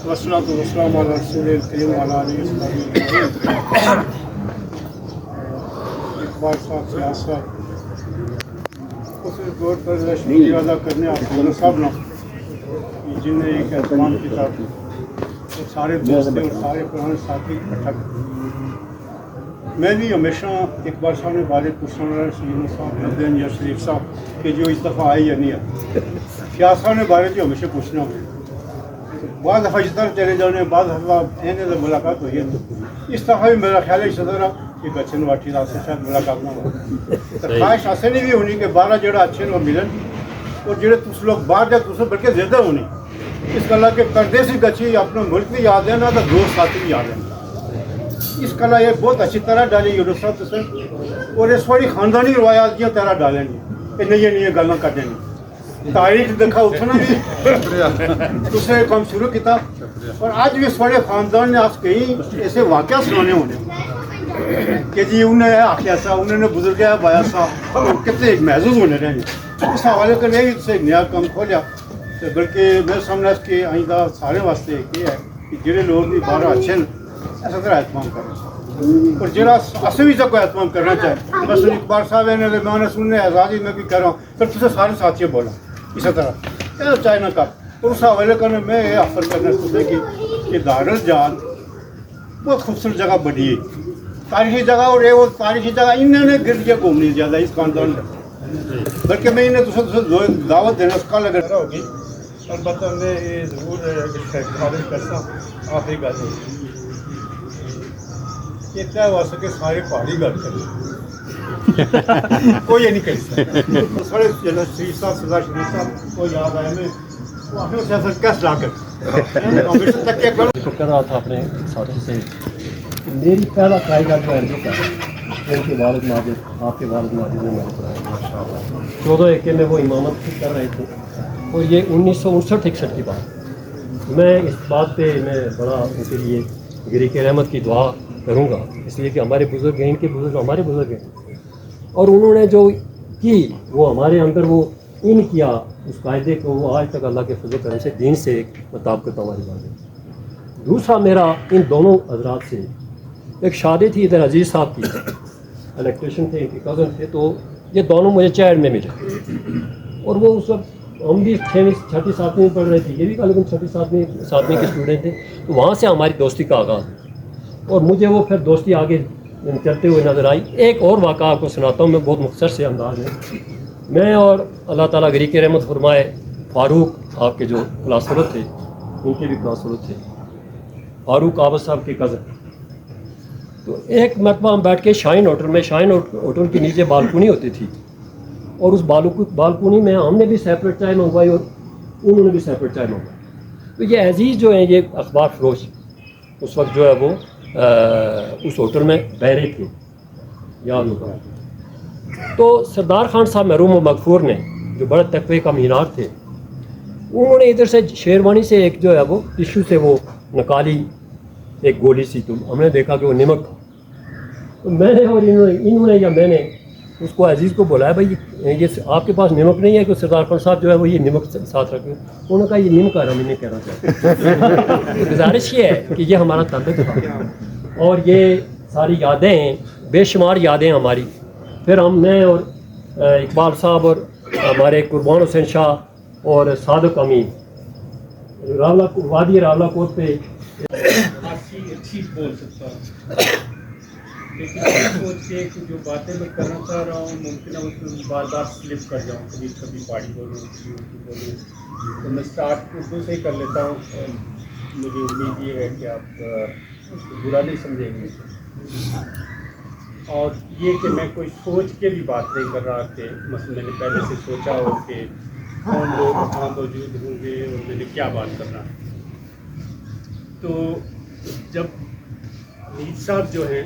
वस्सलातु वस्सलामु अला रसूलिल करीम व अला आलिहि व सहबिहि अजमईन। इकबाल साहब सियासत उस दौर पर शुक्रिया अदा करने आप सब ना जिनने एक एहतमाम किया और सारे दोस्त और सारे पुराने साथी इकट्ठा कर। मैं भी हमेशा इकबाल साहब ने बारे पूछना रहा सलीम साहब नदन या शरीफ साहब कि जो इस दफ़ा आए या नहीं आए। क्या साहब ने बारे जो हमेशा पूछना हो बाद दफ़ा इस तरह चले जाने बाद दफ़ा इन्हें मुलाकात हुई है। इस दफ़ा भी मेरा ख्याल है इस तरह कि बच्चन वाठी से शायद मुलाकात ना हो तो ख्वाहिश ऐसे नहीं भी होनी कि 12 जड़ा अच्छे लोग मिलन और जो तुस लोग बाहर जा तुस बल्कि ज़्यादा होनी इस कला के परदेसी गच्छी अपना मुल्क भी याद है ना तो दोस्त साथी भी याद है। इस कला ये बहुत अच्छी तरह डाली यूनुस और इस वाली खानदानी रवायात की तरह डालेंगे कि नहीं गल्लां कर देंगे तारीख देखा उठना भी दूसरे काम शुरू किया और आज भी थोड़े खानदान ने आज कई ऐसे वाक़या सुनाने होने कि जी उन्हें आखिया सा उन्होंने बुजुर्ग बाया सा कितने महसूस होने रहे उस हवाले कर एक नया काम खोलिया तो बल्कि मेरे सामने इसके आइंदा सारे वास्ते ये है कि जोड़े लोग भी बाहर अच्छे हैं ऐसा तरह एहतमाम करें और जरा असें भी कोई एहतमाम करना चाहे बस इकबाल साहब ने मैं उन्हें सुनने आज़ादी में भी कर रहा हूँ फिर तुझे सारे साथियों बोला इसी तरह क्या चाइना का तो उस हवाले करने मैं ये ऑफर करना सोचे कि दारुल जान बहुत खूबसूरत जगह बनी है तारीखी जगह और ये वो तारीखी जगह इन्होंने गिरजिया घूमनी ज़्यादा इस खानदान में बल्कि मैं इन्हें दूसरे दावत देना उसका लग रहा होगी अलबत्त मैं ये ज़रूर खारिज करता आखिरी गल ये तय हो सके सारे पहाड़ी गल करें कोई ये नहीं कह सकता सारे शरीफ साहब सरदार शरीफ साहब को याद आए मैं वो आखिर सियासत कैसे ला कर रहा था अपने साथी से मेरी पहला कायदा जो है उनके वालिद माजिद आपके वालिद माजिद ने मैंने पढ़ाया 14 में वो इमामत कर रहे थे और ये 1959-61 की बात। मैं इस बात पे मैं बड़ा उनके लिए गिरीक़ रहमत की दुआ करूँगा इसलिए कि हमारे बुज़ुर्ग हैं इनके बुज़ुर्ग हमारे बुज़ुर्ग हैं और उन्होंने जो की वो हमारे अंदर वो इन किया उस कायदे को वो आज तक अल्लाह के फजल करम से दीन से मुताबिक हमारी बात है। दूसरा मेरा इन दोनों हजरात से एक शादी थी इधर अजीज़ साहब की इलेक्ट्रिशियन थे इनके कज़न थे तो ये दोनों मुझे चैड में मिले और वो उस वक्त हम भी 6वीं 6वीं 7वीं में पढ़ रहे थे ये भी कल 6वीं 7वीं के स्टूडेंट थे तो वहाँ से हमारी दोस्ती का आगाज़ और मुझे वो फिर दोस्ती आगे चलते हुए नज़र आई। एक और वाक़ा आपको सुनाता हूँ मैं बहुत मुख्तसर से अंदाज में मैं और अल्लाह ताला गिरीक़ रहमत फरमाए फ़ारूक आपके जो क्लासफेलो थे उनके भी क्लासफेलो थे फ़ारूक आबद साहब के कज़न तो एक मरतबा हम बैठ के शाइन होटल के नीचे बालकनी होती थी और उस बालकनी में हमने भी सेपरेट चाय मंगवाई और उन्होंने भी सेपरेट चाय मंगवाई। तो ये अजीज़ जो हैं ये अखबार फरोश उस वक्त जो है वो उस होटल में बहरे थे याद होगा। तो सरदार खान साहब महरूम मगफूर ने जो बड़े तकवे का मीनार थे उन्होंने इधर से शेरवानी से एक जो है वो टिश्यू से वो निकाली एक गोली सी तो हमने देखा कि वो नमक था तो मैंने और इन्होंने या मैंने उसको अजीज़ को बुलाया भाई ये आपके पास नमक नहीं है कि सरदार खान साहब जो है वो ये नमक साथ रखें। उन्होंने कहा ये नमक है हम इन्हें कहना चाहते तो गुजारिश ये है कि ये हमारा तलब था और ये सारी यादें बेशुमार यादें हमारी फिर मैं और इकबाल साहब और हमारे कुर्बान हुसैन शाह और सादक अमीन वादी रावला कोट पे बोल सकता लेकिन सोच के कि जो बातें मैं करना चाह रहा हूँ मुमकिन है उसमें बार बार स्लिप कर जाऊँ कभी पहाड़ी बोलूँ कभी उर्दू बोलूँ तो मैं स्टार्ट उर्दू से ही कर लेता हूँ और मुझे उम्मीद ये है कि आप उसको बुरा नहीं समझेंगे और ये कि मैं कोई सोच के भी बात नहीं कर रहा कि मतलब मैंने पहले से सोचा हो कि कौन लोग कहाँ मौजूद होंगे और मैंने क्या बात करना। तो जब मीर साहब जो हैं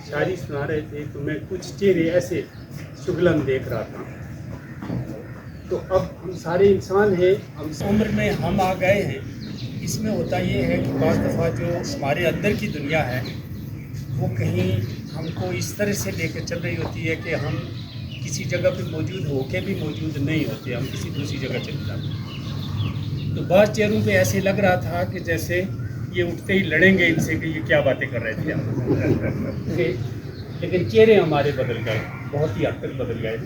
शायरी सुना रहे थे तो मैं कुछ चेहरे ऐसे शुगलन देख रहा था। तो अब हम सारे इंसान हैं हम उम्र में हम आ गए हैं इसमें होता ये है कि बाज़ दफ़ा जो हमारे अंदर की दुनिया है वो कहीं हमको इस तरह से लेकर चल रही होती है कि हम किसी जगह पे मौजूद होके भी मौजूद नहीं होते हम किसी दूसरी जगह चले जाते हैं। تو بعض چہروں پہ ایسے لگ رہا تھا کہ جیسے یہ اٹھتے ہی لڑیں گے ان سے کہ یہ کیا باتیں کر رہے تھے لیکن چہرے ہمارے بدل گئے، بہت ہی حد تک بدل گئے۔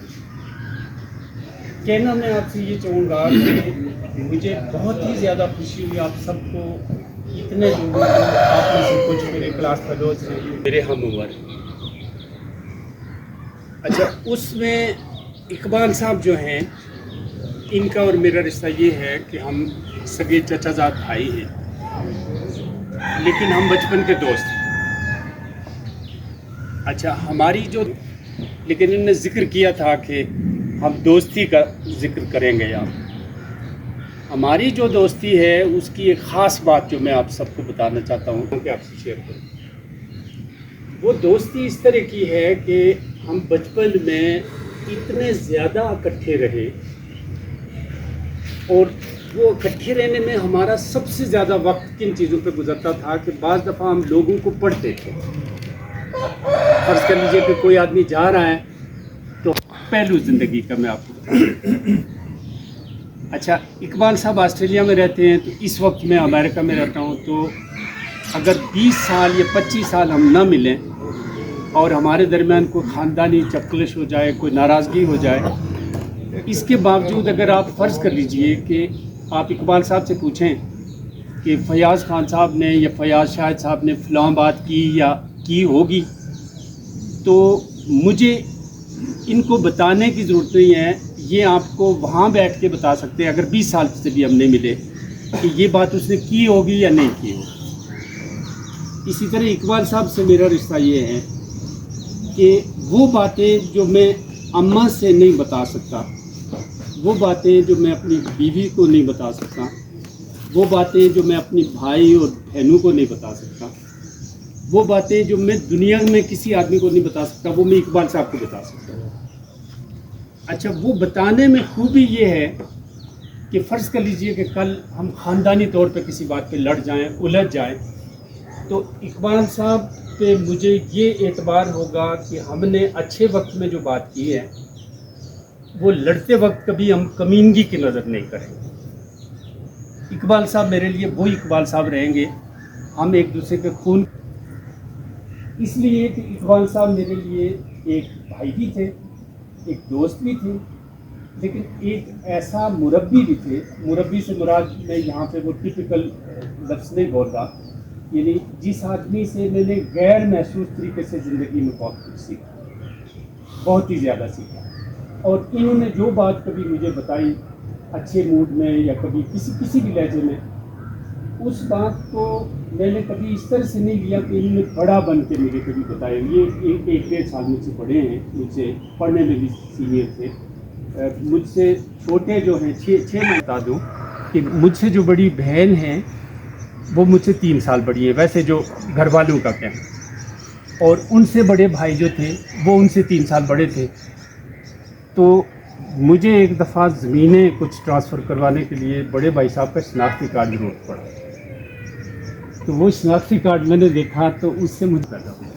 کہنا میں آپ سے یہ چاہوں گا کہ مجھے بہت ہی زیادہ خوشی ہوئی آپ سب کو، اتنے لوگوں کو، آپ میں سے کچھ میرے کلاس فیلوز سے میرے ہم عمر۔ اچھا، اس میں اقبال صاحب جو ہیں، ان کا اور میرا رشتہ یہ ہے کہ ہم سگے چچا زاد بھائی ہیں، لیکن ہم بچپن کے دوست ہیں۔ اچھا، ہماری جو، لیکن انہوں نے ذکر کیا تھا کہ ہم دوستی کا ذکر کریں گے آپ۔ ہماری جو دوستی ہے اس کی ایک خاص بات جو میں آپ سب کو بتانا چاہتا ہوں کہ آپ سے شیئر کروں۔ وہ دوستی اس طرح کی ہے کہ ہم بچپن میں اتنے زیادہ اکٹھے رہے، اور وہ اکٹھے رہنے میں ہمارا سب سے زیادہ وقت کن چیزوں پہ گزرتا تھا کہ بعض دفعہ ہم لوگوں کو پڑھتے تھے۔ فرض کر لیجئے کہ کوئی آدمی جا رہا ہے تو پہلو زندگی کا میں آپ کو بتاؤں۔ اچھا، اقبال صاحب آسٹریلیا میں رہتے ہیں، تو اس وقت میں امریکہ میں رہتا ہوں، تو اگر 20 سال یا 25 سال ہم نہ ملیں اور ہمارے درمیان کوئی خاندانی چپکلش ہو جائے، کوئی ناراضگی ہو جائے، اس کے باوجود اگر آپ فرض کر لیجئے کہ آپ اقبال صاحب سے پوچھیں کہ فیاض خان صاحب نے یا فیاض شاہد صاحب نے فلاں بات کی یا کی ہوگی، تو مجھے ان کو بتانے کی ضرورت نہیں ہے، یہ آپ کو وہاں بیٹھ کے بتا سکتے ہیں اگر 20 سال سے بھی ہم نہیں ملے کہ یہ بات اس نے کی ہوگی یا نہیں کی ہوگی۔ اسی طرح اقبال صاحب سے میرا رشتہ یہ ہے کہ وہ باتیں جو میں اماں سے نہیں بتا سکتا، وہ باتیں جو میں اپنی بیوی کو نہیں بتا سکتا، وہ باتیں جو میں اپنی بھائی اور بہنوں کو نہیں بتا سکتا، وہ باتیں جو میں دنیا میں کسی آدمی کو نہیں بتا سکتا، وہ میں اقبال صاحب کو بتا سکتا ہوں۔ اچھا، وہ بتانے میں خوبی یہ ہے کہ فرض کر لیجئے کہ کل ہم خاندانی طور پہ کسی بات پہ لڑ جائیں، الجھ جائیں، تو اقبال صاحب پہ مجھے یہ اعتبار ہوگا کہ ہم نے اچھے وقت میں جو بات کی ہے وہ لڑتے وقت کبھی ہم کمینگی کی نظر نہیں کریں گے۔ اقبال صاحب میرے لیے وہی اقبال صاحب رہیں گے، ہم ایک دوسرے کے خون، اس لیے کہ اقبال صاحب میرے لیے ایک بھائی بھی تھے، ایک دوست بھی تھے، لیکن ایک ایسا مربی بھی تھے۔ مربی سے مراد میں یہاں پہ وہ ٹپیکل لفظ نہیں بول رہا، یعنی جس آدمی سے میں نے غیر محسوس طریقے سے زندگی میں بہت کچھ سیکھا، بہت ہی زیادہ سیکھا۔ اور انہوں نے جو بات کبھی مجھے بتائی اچھے موڈ میں یا کبھی کسی بھی لہجے میں، اس بات کو میں نے کبھی اس طرح سے نہیں لیا کہ انہوں نے بڑا بن کے مجھے کبھی بتایا۔ یہ ایک 1.5 سال مجھ سے بڑے ہیں، مجھ سے پڑھنے میں بھی سینئر تھے، مجھ سے چھوٹے جو ہیں 6 میں بتا دوں کہ مجھ سے جو بڑی بہن ہیں وہ مجھ سے 3 سال بڑی ہے، ویسے جو گھر والوں کا کہنا، اور ان سے بڑے بھائی جو تھے وہ ان سے 3 سال بڑے تھے۔ تو مجھے ایک دفعہ زمینیں کچھ ٹرانسفر کروانے کے لیے بڑے بھائی صاحب کا شناختی کارڈ ضرورت پڑا، تو وہ شناختی کارڈ میں نے دیکھا تو اس سے مجھے پیدا ہوا۔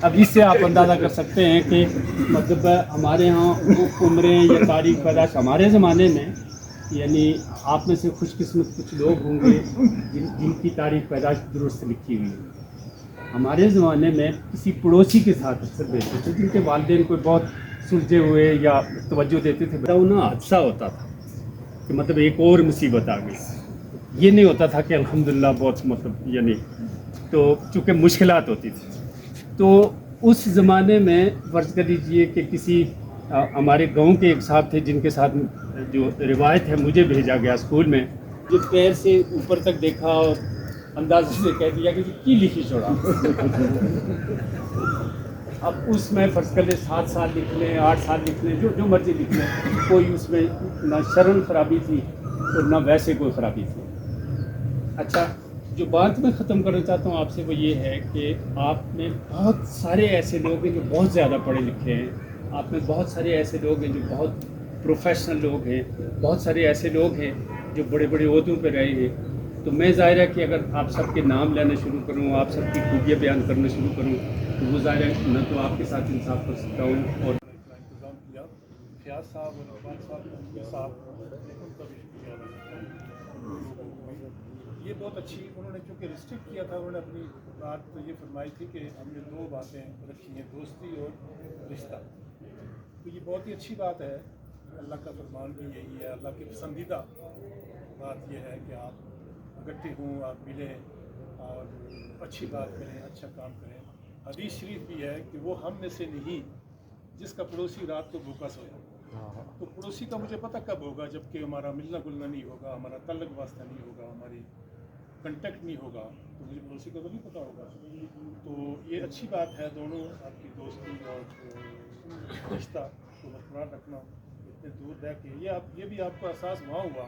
اب اس سے آپ اندازہ کر سکتے ہیں کہ مطلب ہمارے ہاں عمریں یا تاریخ پیدائش ہمارے زمانے میں، یعنی آپ میں سے خوش قسمت کچھ لوگ ہوں گے جن کی تاریخ پیدائش درست لکھی ہوئی ہے۔ ہمارے زمانے میں کسی پڑوسی کے ساتھ اکثر بیٹھتے تھے جن کے والدین کوئی بہت سلجھے ہوئے یا توجہ دیتے تھے، انہیں حادثہ ہوتا تھا کہ مطلب ایک اور مصیبت آ گئی۔ یہ نہیں ہوتا تھا کہ الحمدللہ بہت مطلب، یعنی تو چونکہ مشکلات ہوتی تھی، تو اس زمانے میں فرض کر لیجئے کہ کسی ہمارے گاؤں کے ایک صاحب تھے جن کے ساتھ جو روایت ہے مجھے بھیجا گیا اسکول میں، جو پیر سے اوپر تک دیکھا اور انداز سے کہہ دیا کہ کی لکھی چھوڑا۔ اب اس میں فرض کر لیں 7 سال لکھ لیں، 8 سال لکھ لیں، جو مرضی لکھ لیں، کوئی اس میں نہ شرم خرابی تھی اور نہ ویسے کوئی خرابی تھی۔ اچھا، جو بات میں ختم کرنا چاہتا ہوں آپ سے وہ یہ ہے کہ آپ میں بہت سارے ایسے لوگ ہیں جو بہت زیادہ پڑھے لکھے ہیں، آپ میں بہت سارے ایسے لوگ ہیں جو بہت پروفیشنل لوگ ہیں، بہت سارے ایسے لوگ ہیں جو بڑے بڑے عہدوں پہ رہے ہیں۔ تو میں ظاہر ہے کہ اگر آپ سب کے نام لینا شروع کروں، آپ سب کی خوبیاں بیان کرنا شروع کروں، تو وہ ظاہر ہے نہ تو آپ کے ساتھ انصاف کر سکتا ہوں اور रियाज साहब और इकबाल साहब उनका भी शुक्रिया अदा करता हूँ। ये बहुत अच्छी उन्होंने चूँकि रिस्ट्रिक्ट किया था, उन्होंने अपनी बात तो ये फरमाई थी कि हमने 2 बातें रखी हैं, दोस्ती और रिश्ता। तो ये बहुत ही अच्छी बात है, अल्लाह का फरमान भी यही है, अल्लाह की पसंदीदा बात यह है कि आप इकट्ठे हों, आप मिलें और अच्छी बात करें, अच्छा काम करें। हदीस शरीफ भी है कि वो हम में से नहीं जिसका पड़ोसी रात को भूखा सोए। तो पड़ोसी का मुझे पता कब होगा, जबकि हमारा मिलना जुलना नहीं होगा, हमारा तल्लक वास्ता नहीं होगा, हमारी कंटेक्ट नहीं होगा, तो मुझे पड़ोसी का तो नहीं पता होगा। तो ये अच्छी बात है, दोनों आपकी दोस्ती और रिश्ता को बरकरार रखना, इतने दूर रह के ये भी आपको एहसास वहाँ हुआ,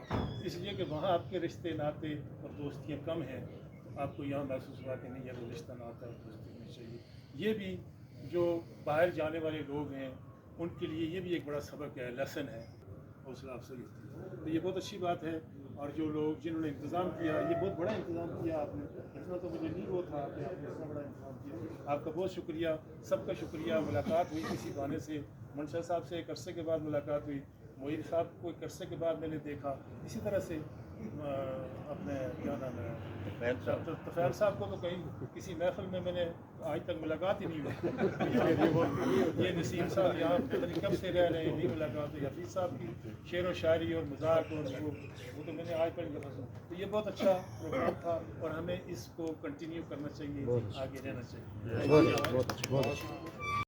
इसलिए कि वहाँ आपके रिश्ते नाते और दोस्तियाँ कम हैं, तो आपको यहाँ महसूस हुआ कि नहीं ये रिश्ता नाता और दोस्ती होनी चाहिए। ये भी जो बाहर जाने वाले लोग हैं उनके लिए ये भी एक बड़ा सबक है, लेसन है, हौसला अफजाई होती है। तो ये बहुत अच्छी बात है। और जो लोग जिन्होंने इंतज़ाम किया, ये बहुत बड़ा इंतज़ाम किया आपने, इतना तो मुझे नहीं वो था कि आपने इतना बड़ा इंतज़ाम किया, आपका बहुत शुक्रिया, सबका शुक्रिया। मुलाकात हुई किसी बहाने से, मनशा साहब से एक अरसे के बाद मुलाकात हुई, मोहित साहब को एक अरसे के बाद मैंने देखा, इसी तरह से अपने क्या नाम है तफैल साहब को तो कहीं किसी महफिल में मैंने आज तक मुलाकात ही नहीं हुई। ये नसीम साहब यहाँ पता नहीं कब से रह रहे हैं, नहीं मुलाकात हुई। हफीज़ साहब की शेर व शायरी और मजाक और वो तो मैंने आज पहली दफ़ा सुना। तो ये बहुत अच्छा प्रोग्राम था और हमें इसको कंटिन्यू करना चाहिए, आगे रहना चाहिए।